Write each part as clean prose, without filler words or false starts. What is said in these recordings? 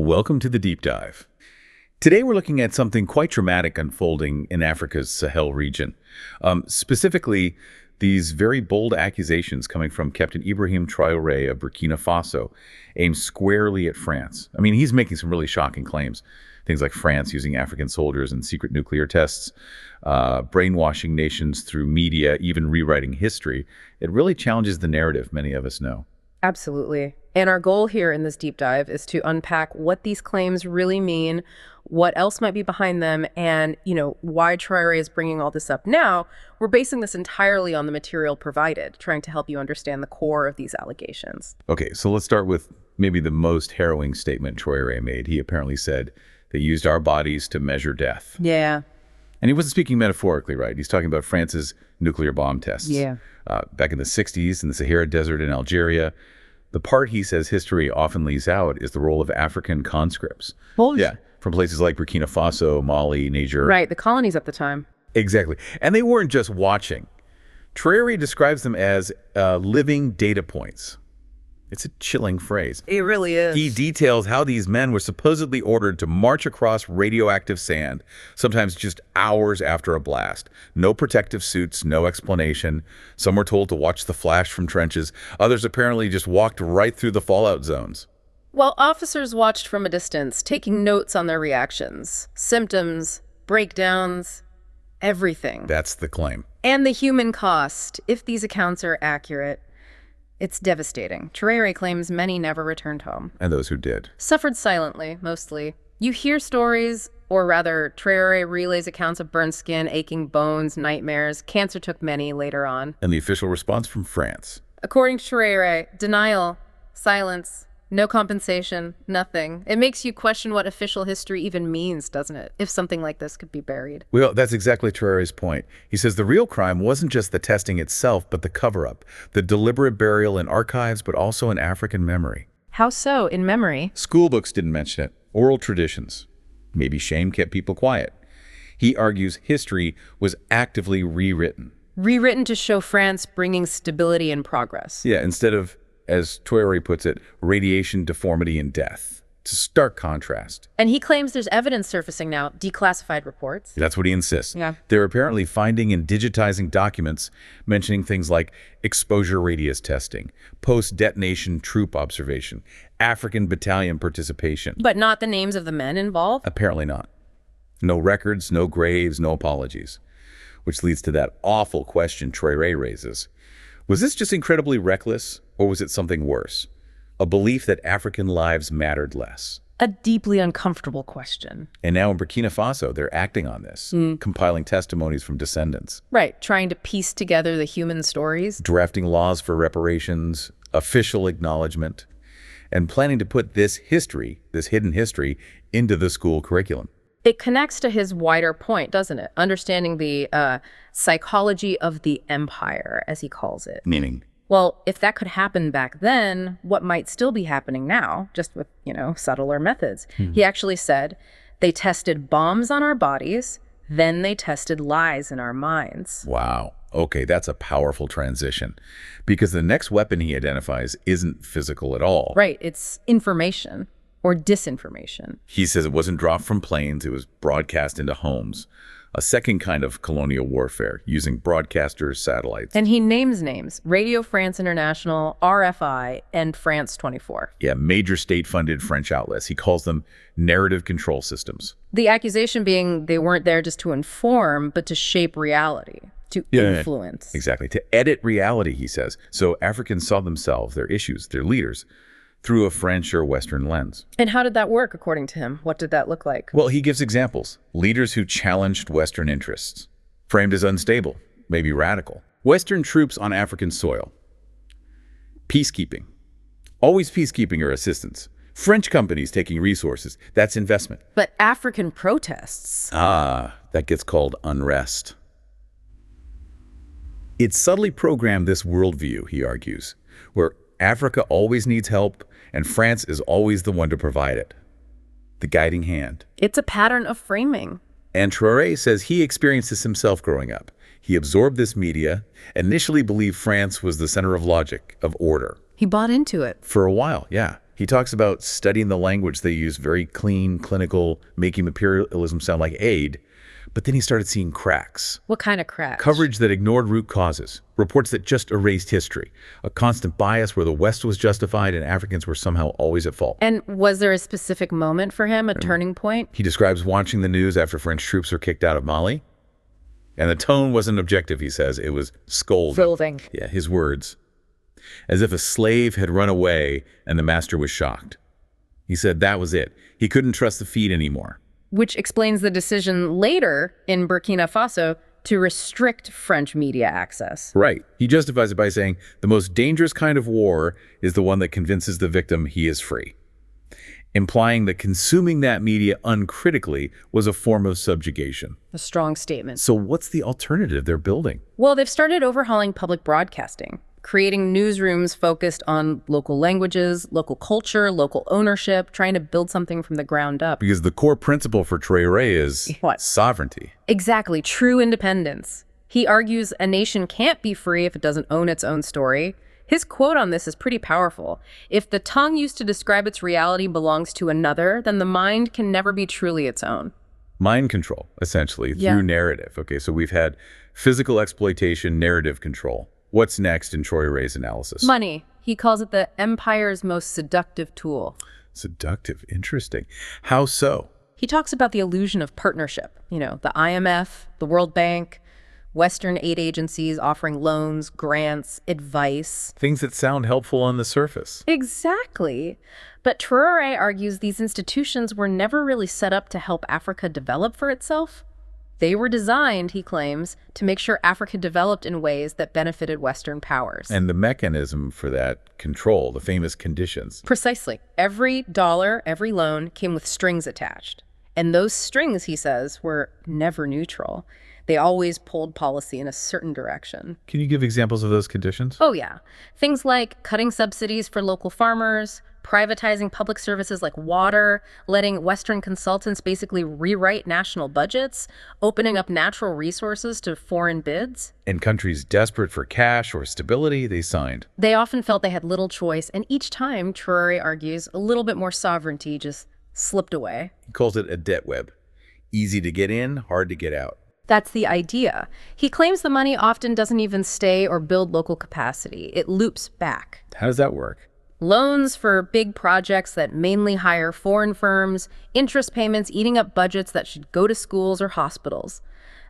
Welcome to the Deep Dive. Today we're looking at something quite dramatic unfolding in Africa's Sahel region. Specifically, these very bold accusations coming from Captain Ibrahim Traoré of Burkina Faso aimed squarely at France. I mean, he's making some really shocking claims. Things like France using African soldiers in secret nuclear tests, brainwashing nations through media, even rewriting history. It really challenges the narrative many of us know. Absolutely. And our goal here in this deep dive is to unpack what these claims really mean, what else might be behind them, and, why Traoré is bringing all this up now. We're basing this entirely on the material provided, trying to help you understand the core of these allegations. Okay, so let's start with maybe the most harrowing statement Traoré made. He apparently said they used our bodies to measure death. Yeah. And he wasn't speaking metaphorically, right? He's talking about France's nuclear bomb tests. Yeah. Back in the 60s in the Sahara Desert in Algeria. The part he says history often leaves out is the role of African conscripts. Yeah, from places like Burkina Faso, Mali, Niger. Right, the colonies at the time. Exactly. And they weren't just watching. Traoré describes them as living data points. It's a chilling phrase. It really is. He details how these men were supposedly ordered to march across radioactive sand, sometimes just hours after a blast. No protective suits, no explanation. Some were told to watch the flash from trenches. Others apparently just walked right through the fallout zones. While officers watched from a distance, taking notes on their reactions, symptoms, breakdowns, everything. That's the claim. And the human cost, if these accounts are accurate. It's devastating. Traoré claims many never returned home. And those who did. Suffered silently, mostly. You hear stories, or rather, Traoré relays accounts of burned skin, aching bones, nightmares. Cancer took many later on. And the official response from France? According to Traoré, denial, silence, no compensation, nothing. It makes you question what official history even means, doesn't it? If something like this could be buried. Well, that's exactly Traoré's point. He says the real crime wasn't just the testing itself, but the cover-up, the deliberate burial in archives, but also in African memory. How so, in memory? School books didn't mention it. Oral traditions. Maybe shame kept people quiet. He argues history was actively rewritten. Rewritten to show France bringing stability and progress. Yeah, instead of, as Traoré puts it, radiation, deformity, and death. It's a stark contrast. And he claims there's evidence surfacing now, declassified reports. That's what he insists. Yeah. They're apparently finding and digitizing documents mentioning things like exposure radius testing, post-detonation troop observation, African battalion participation. But not the names of the men involved? Apparently not. No records, no graves, no apologies. Which leads to that awful question Traoré raises. Was this just incredibly reckless, or was it something worse? A belief that African lives mattered less. A deeply uncomfortable question. And now in Burkina Faso, they're acting on this, compiling testimonies from descendants. Right, trying to piece together the human stories. Drafting laws for reparations, official acknowledgement, and planning to put this history, this hidden history, into the school curriculum. It connects to his wider point, doesn't it? Understanding the psychology of the empire, as he calls it. Meaning? Well, if that could happen back then, what might still be happening now, just with, subtler methods? He actually said, they tested bombs on our bodies, then they tested lies in our minds. Wow. Okay, that's a powerful transition. Because the next weapon he identifies isn't physical at all. Right, it's information. Or disinformation. He says it wasn't dropped from planes, it was broadcast into homes. A second kind of colonial warfare, using broadcasters, satellites. And he names names. Radio France International, RFI, and France 24. Yeah, major state-funded French outlets. He calls them narrative control systems. The accusation being they weren't there just to inform, but to shape reality, to influence. Exactly, to edit reality, he says. So Africans saw themselves, their issues, their leaders, through a French or Western lens. And how did that work, according to him? What did that look like? Well, he gives examples. Leaders who challenged Western interests, framed as unstable, maybe radical. Western troops on African soil. Peacekeeping. Always peacekeeping or assistance. French companies taking resources. That's investment. But African protests? That gets called unrest. It subtly programmed this worldview, he argues, where Africa always needs help, and France is always the one to provide it. The guiding hand. It's a pattern of framing. And Traoré says he experienced this himself growing up. He absorbed this media, initially believed France was the center of logic, of order. He bought into it. For a while, yeah. He talks about studying the language they use, very clean, clinical, making imperialism sound like aid. But then he started seeing cracks. What kind of cracks? Coverage that ignored root causes, reports that just erased history, a constant bias where the West was justified and Africans were somehow always at fault. And was there a specific moment for him, a turning point? He describes watching the news after French troops were kicked out of Mali. And the tone wasn't objective, he says. It was scolding. Yeah, his words. As if a slave had run away and the master was shocked. He said that was it. He couldn't trust the feed anymore. Which explains the decision later in Burkina Faso to restrict French media access. Right. He justifies it by saying the most dangerous kind of war is the one that convinces the victim he is free, implying that consuming that media uncritically was a form of subjugation. A strong statement. So what's the alternative they're building? Well, they've started overhauling public broadcasting, creating newsrooms focused on local languages, local culture, local ownership, trying to build something from the ground up. Because the core principle for Traoré is what? Sovereignty. Exactly, true independence. He argues a nation can't be free if it doesn't own its own story. His quote on this is pretty powerful. If the tongue used to describe its reality belongs to another, then the mind can never be truly its own. Mind control, essentially, through narrative. Okay, so we've had physical exploitation, narrative control. What's next in Traoré's analysis? Money. He calls it the empire's most seductive tool. Seductive. Interesting. How so? He talks about the illusion of partnership. You know, the IMF, the World Bank, Western aid agencies offering loans, grants, advice. Things that sound helpful on the surface. Exactly. But Traoré argues these institutions were never really set up to help Africa develop for itself. They were designed, he claims, to make sure Africa developed in ways that benefited Western powers. And the mechanism for that control, the famous conditions. Precisely. Every dollar, every loan came with strings attached. And those strings, he says, were never neutral. They always pulled policy in a certain direction. Can you give examples of those conditions? Oh, yeah. Things like cutting subsidies for local farmers, privatizing public services like water, letting Western consultants basically rewrite national budgets, opening up natural resources to foreign bids. And countries desperate for cash or stability, they signed. They often felt they had little choice, and each time, Traoré argues, a little bit more sovereignty just slipped away. He calls it a debt web. Easy to get in, hard to get out. That's the idea. He claims the money often doesn't even stay or build local capacity. It loops back. How does that work? Loans for big projects that mainly hire foreign firms, interest payments eating up budgets that should go to schools or hospitals.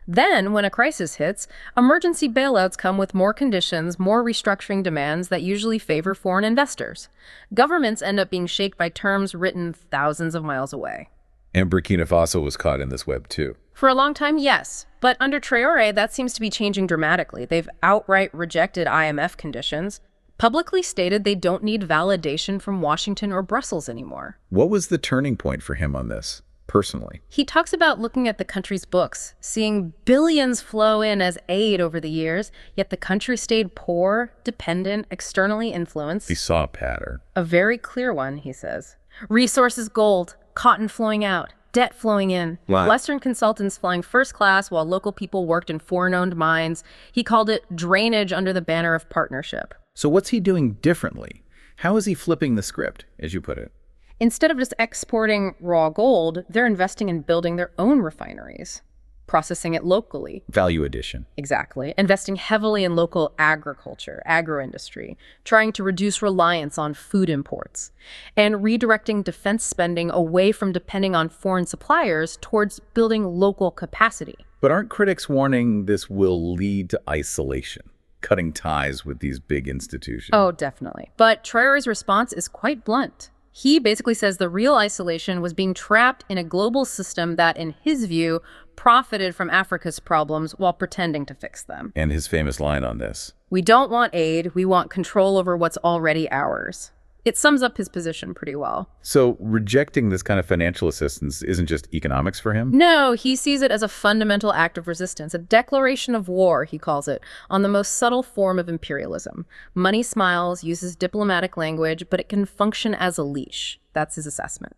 Then, when a crisis hits, emergency bailouts come with more conditions, more restructuring demands that usually favor foreign investors. Governments end up being shaped by terms written thousands of miles away. And Burkina Faso was caught in this web too. For a long time, yes. But under Traoré, that seems to be changing dramatically. They've outright rejected IMF conditions, publicly stated they don't need validation from Washington or Brussels anymore. What was the turning point for him on this, personally? He talks about looking at the country's books, seeing billions flow in as aid over the years, yet the country stayed poor, dependent, externally influenced. He saw a pattern. A very clear one, he says. Resources gold, cotton flowing out, debt flowing in, Western consultants flying first class while local people worked in foreign-owned mines. He called it drainage under the banner of partnership. So what's he doing differently? How is he flipping the script, as you put it? Instead of just exporting raw gold, they're investing in building their own refineries, processing it locally. Value addition. Exactly. Investing heavily in local agriculture, agro-industry, trying to reduce reliance on food imports, and redirecting defense spending away from depending on foreign suppliers towards building local capacity. But aren't critics warning this will lead to isolation? Cutting ties with these big institutions. Oh, definitely. But Traoré's response is quite blunt. He basically says the real isolation was being trapped in a global system that, in his view, profited from Africa's problems while pretending to fix them. And his famous line on this. We don't want aid, we want control over what's already ours. It sums up his position pretty well. So rejecting this kind of financial assistance isn't just economics for him? No, he sees it as a fundamental act of resistance, a declaration of war, he calls it, on the most subtle form of imperialism. Money smiles, uses diplomatic language, but it can function as a leash. That's his assessment.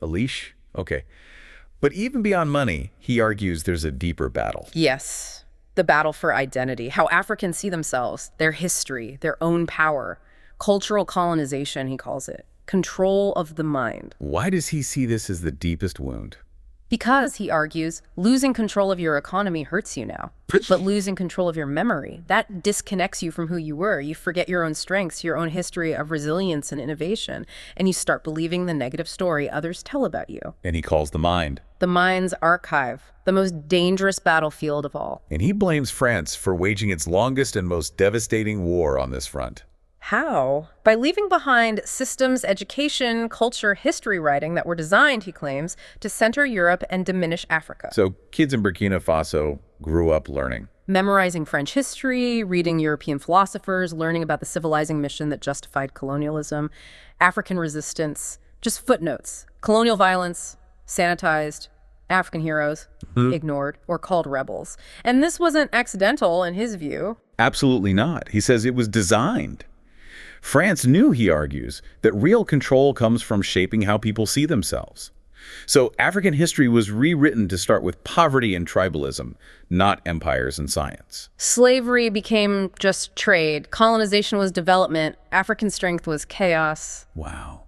A leash? Okay. But even beyond money, he argues there's a deeper battle. Yes, the battle for identity, how Africans see themselves, their history, their own power. Cultural colonization, he calls it. control of the mind. Why does he see this as the deepest wound? Because, he argues, losing control of your economy hurts you now. But losing control of your memory, that disconnects you from who you were. You forget your own strengths, your own history of resilience and innovation, and you start believing the negative story others tell about you. And he calls the mind. The mind's archive, the most dangerous battlefield of all. And he blames France for waging its longest and most devastating war on this front. How? By leaving behind systems, education, culture, history writing that were designed, he claims, to center Europe and diminish Africa. So kids in Burkina Faso grew up learning. Memorizing French history, reading European philosophers, learning about the civilizing mission that justified colonialism, African resistance, just footnotes. Colonial violence, sanitized, African heroes, ignored, or called rebels. And this wasn't accidental in his view. Absolutely not. He says it was designed. France knew, he argues, that real control comes from shaping how people see themselves. So African history was rewritten to start with poverty and tribalism, not empires and science. Slavery became just trade. Colonization was development. African strength was chaos. Wow.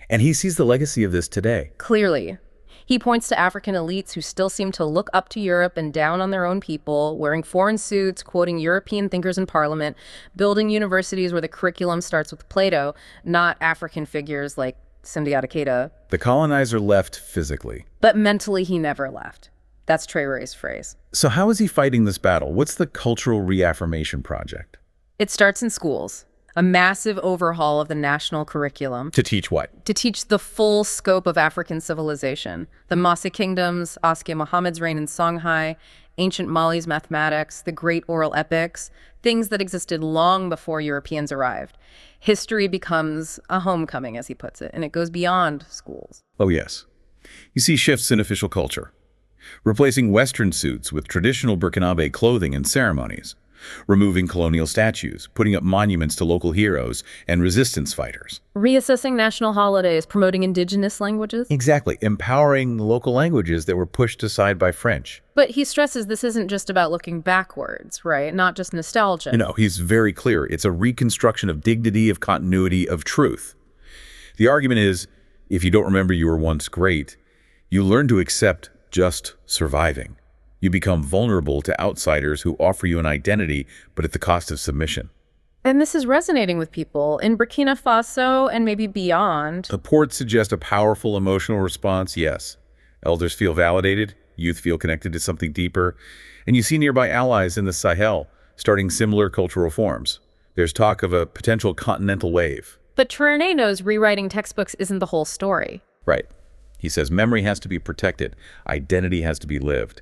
And he sees the legacy of this today. Clearly. He points to African elites who still seem to look up to Europe and down on their own people, wearing foreign suits, quoting European thinkers in parliament, building universities where the curriculum starts with Plato, not African figures like Sundiata Keita. The colonizer left physically. But mentally he never left. That's Traoré's phrase. So how is he fighting this battle? What's the cultural reaffirmation project? It starts in schools. A massive overhaul of the national curriculum. To teach what? To teach the full scope of African civilization. The Massa kingdoms, Askia Muhammad's reign in Songhai, ancient Mali's mathematics, the great oral epics, things that existed long before Europeans arrived. History becomes a homecoming, as he puts it, and it goes beyond schools. Oh, yes. You see shifts in official culture, replacing Western suits with traditional Burkinabe clothing and ceremonies, removing colonial statues, putting up monuments to local heroes and resistance fighters. Reassessing national holidays, promoting indigenous languages. Exactly, empowering local languages that were pushed aside by French. But he stresses this isn't just about looking backwards, right? Not just nostalgia. No, he's very clear. It's a reconstruction of dignity, of continuity, of truth. The argument is, if you don't remember you were once great, you learn to accept just surviving. You become vulnerable to outsiders who offer you an identity, but at the cost of submission. And this is resonating with people in Burkina Faso and maybe beyond. The reports suggest a powerful emotional response, yes. Elders feel validated, youth feel connected to something deeper, and you see nearby allies in the Sahel starting similar cultural forms. There's talk of a potential continental wave. But Traoré knows rewriting textbooks isn't the whole story. Right. He says memory has to be protected, identity has to be lived.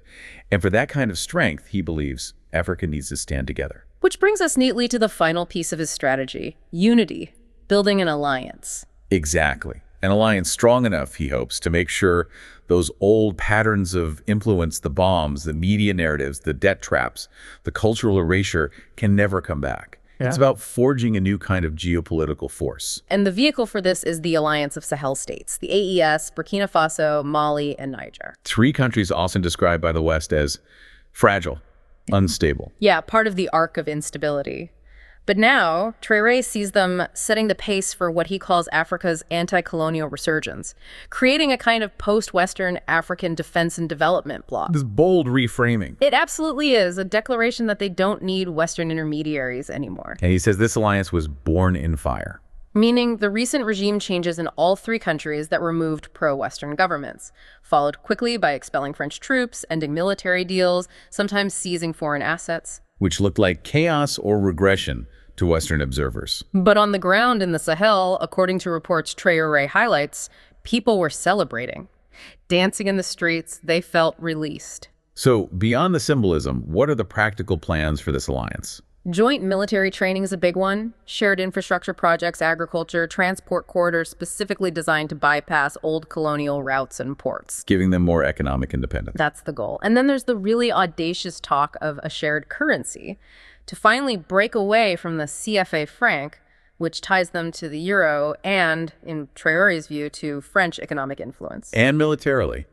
And for that kind of strength, he believes, Africa needs to stand together. Which brings us neatly to the final piece of his strategy, unity, building an alliance. Exactly. An alliance strong enough, he hopes, to make sure those old patterns of influence, the bombs, the media narratives, the debt traps, the cultural erasure can never come back. Yeah. It's about forging a new kind of geopolitical force. And the vehicle for this is the Alliance of Sahel States, the AES, Burkina Faso, Mali, and Niger. 3 countries often described by the West as fragile, unstable. Yeah, part of the arc of instability. But now, Traoré sees them setting the pace for what he calls Africa's anti-colonial resurgence, creating a kind of post-Western African defense and development bloc. This bold reframing. It absolutely is a declaration that they don't need Western intermediaries anymore. And he says this alliance was born in fire. Meaning the recent regime changes in all 3 countries that removed pro-Western governments, followed quickly by expelling French troops, ending military deals, sometimes seizing foreign assets. Which looked like chaos or regression to Western observers. But on the ground in the Sahel, according to reports Traoré highlights, people were celebrating. Dancing in the streets, they felt released. So beyond the symbolism, what are the practical plans for this alliance? Joint military training is a big one. Shared infrastructure projects, agriculture, transport corridors specifically designed to bypass old colonial routes and ports. Giving them more economic independence. That's the goal. And then there's the really audacious talk of a shared currency to finally break away from the CFA franc, which ties them to the euro and, in Traoré's view, to French economic influence. And militarily.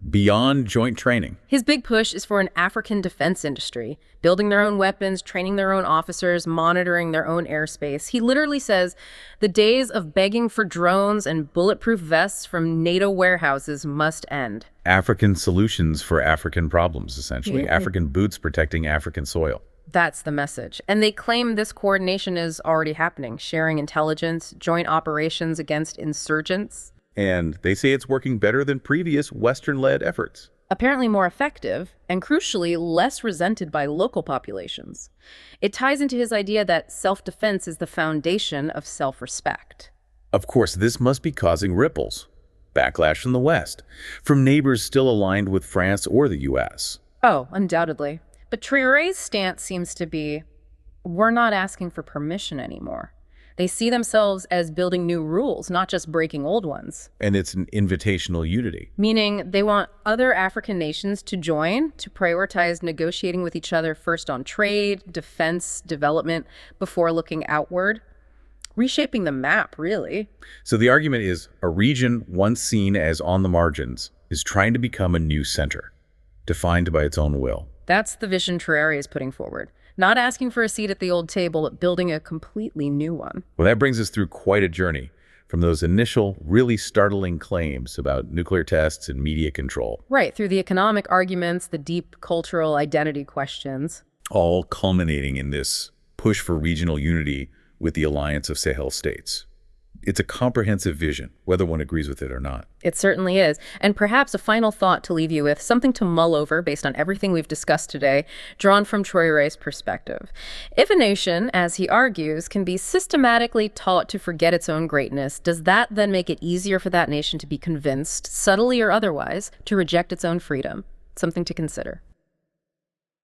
beyond joint training. His big push is for an African defense industry, building their own weapons, training their own officers, monitoring their own airspace. He literally says the days of begging for drones and bulletproof vests from NATO warehouses must end. African solutions for African problems, essentially. African boots protecting African soil. That's the message. And they claim this coordination is already happening, sharing intelligence, joint operations against insurgents. And they say it's working better than previous Western-led efforts. Apparently more effective, and crucially, less resented by local populations. It ties into his idea that self-defense is the foundation of self-respect. Of course, this must be causing ripples. Backlash from the West, from neighbors still aligned with France or the U.S. Oh, undoubtedly. But Traoré's stance seems to be, we're not asking for permission anymore. They see themselves as building new rules, not just breaking old ones. And it's an invitational unity. Meaning they want other African nations to join, to prioritize negotiating with each other first on trade, defense, development, before looking outward. Reshaping the map, really. So the argument is a region once seen as on the margins is trying to become a new center, defined by its own will. That's the vision Traoré is putting forward. Not asking for a seat at the old table, but building a completely new one. Well, that brings us through quite a journey, from those initial, really startling claims about nuclear tests and media control. Right, through the economic arguments, the deep cultural identity questions. All culminating in this push for regional unity with the alliance of Sahel states. It's a comprehensive vision, whether one agrees with it or not. It certainly is. And perhaps a final thought to leave you with, something to mull over based on everything we've discussed today, drawn from Traoré's perspective. If a nation, as he argues, can be systematically taught to forget its own greatness, does that then make it easier for that nation to be convinced, subtly or otherwise, to reject its own freedom? Something to consider.